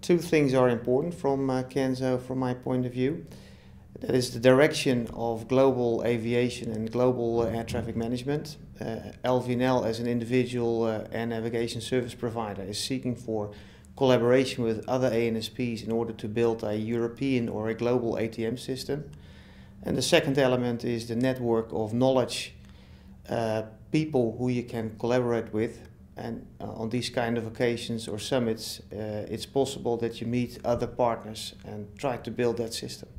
Two things are important from Canzo from my point of view. That is the direction of global aviation and global air traffic management. LVNL as an individual air navigation service provider is seeking for collaboration with other ANSPs in order to build a European or a global ATM system. And the second element is the network of knowledge, people who you can collaborate with. And on these kind of occasions or summits, it's possible that you meet other partners and try to build that system.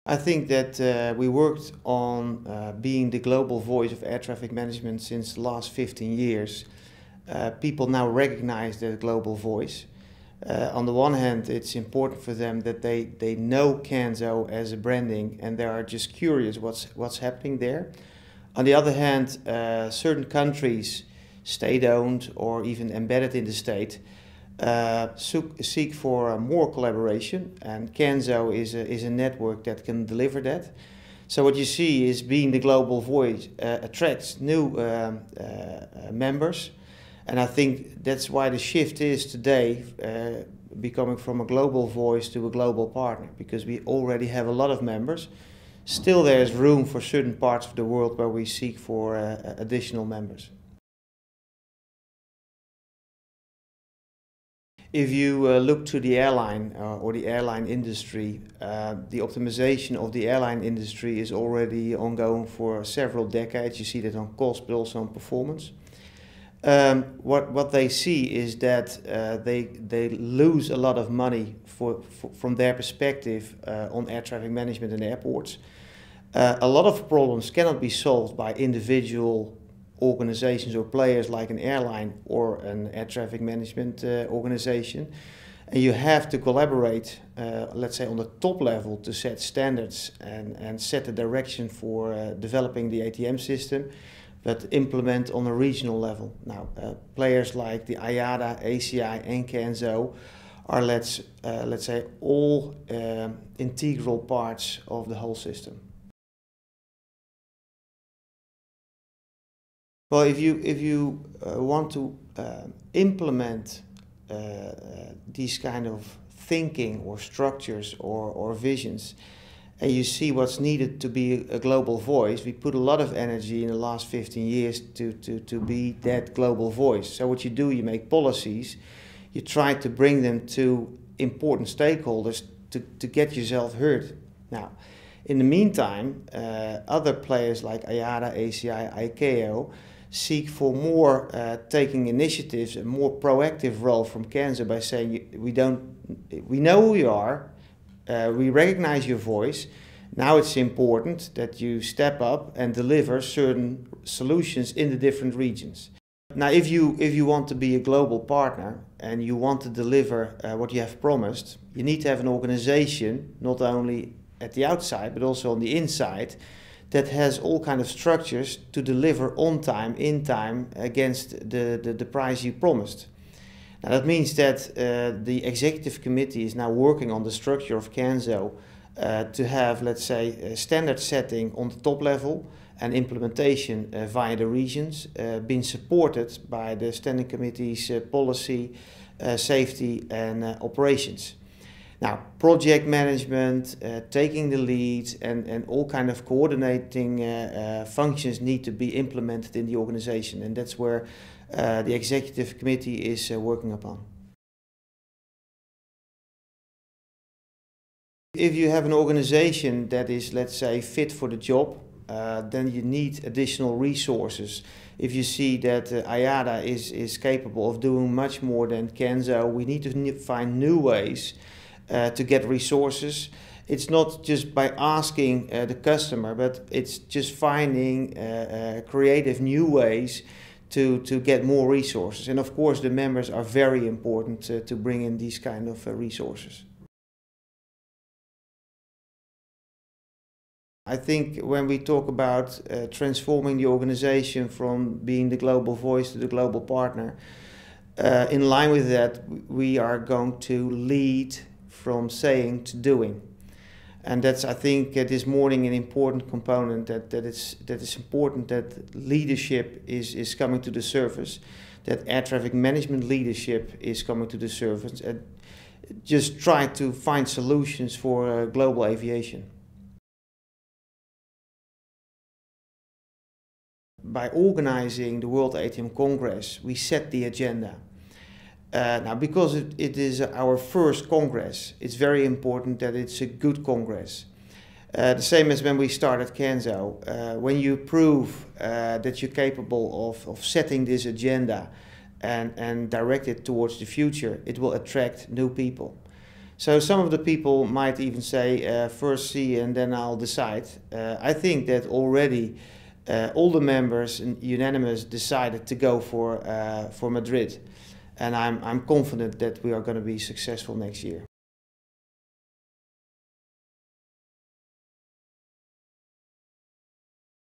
I think that we worked on being the global voice of air traffic management since the last 15 years. People now recognize that global voice. On the one hand, it's important for them that they know Canzo as a branding and they are just curious what's happening there. On the other hand, certain countries, state-owned or even embedded in the state, seek for more collaboration, and Canzo is a network that can deliver that. So what you see is being the global voice attracts new members, and I think that's why the shift is today becoming from a global voice to a global partner, because we already have a lot of members. Still there is room for certain parts of the world where we seek for additional members. If you look to the airline or the airline industry, the optimization of the airline industry is already ongoing for several decades. You see that on cost, but also on performance. What they see is that they lose a lot of money from their perspective on air traffic management in airports. A lot of problems cannot be solved by individual organizations or players like an airline or an air traffic management organization. And you have to collaborate, let's say on the top level, to set standards and set the direction for developing the ATM system, but implement on a regional level. Now, players like the IATA, ACI and Canzo are, let's say, all integral parts of the whole system. Well, if you want to implement these kind of thinking or structures or visions, and you see what's needed to be a global voice, we put a lot of energy in the last 15 years to be that global voice. So what you do, you make policies, you try to bring them to important stakeholders to get yourself heard. Now, in the meantime, other players like IATA, ACI, ICAO seek for more taking initiatives, a more proactive role from Canzo by saying we know who you are, we recognize your voice. Now it's important that you step up and deliver certain solutions in the different regions. Now, if you want to be a global partner and you want to deliver what you have promised, you need to have an organization, not only at the outside but also on the inside, that has all kind of structures to deliver on time, in time, against the price you promised. Now that means that the executive committee is now working on the structure of Canzo to have, let's say, standard setting on the top level and implementation via the regions, being supported by the standing committee's policy, safety and operations. Now, project management, taking the lead and all kind of coordinating functions need to be implemented in the organization, and that's where the executive committee is working upon. If you have an organization that is, let's say, fit for the job, then you need additional resources. If you see that IATA is capable of doing much more than Canzo, we need to find new ways to get resources. It's not just by asking the customer, but it's just finding creative new ways to get more resources. And of course the members are very important to bring in these kind of resources. I think when we talk about transforming the organization from being the global voice to the global partner, in line with that we are going to lead from saying to doing. And that's, I think, this morning an important component that is important that leadership is coming to the surface. that air traffic management leadership is coming to the surface and just try to find solutions for global aviation. By organizing the World ATM Congress, we set the agenda. Now, because it is our first Congress, it's very important that it's a good Congress. The same as when we started Canzo. When you prove that you're capable of setting this agenda and direct it towards the future, it will attract new people. So some of the people might even say, first see and then I'll decide. I think that already all the members unanimous decided to go for Madrid. And I'm confident that we are going to be successful next year.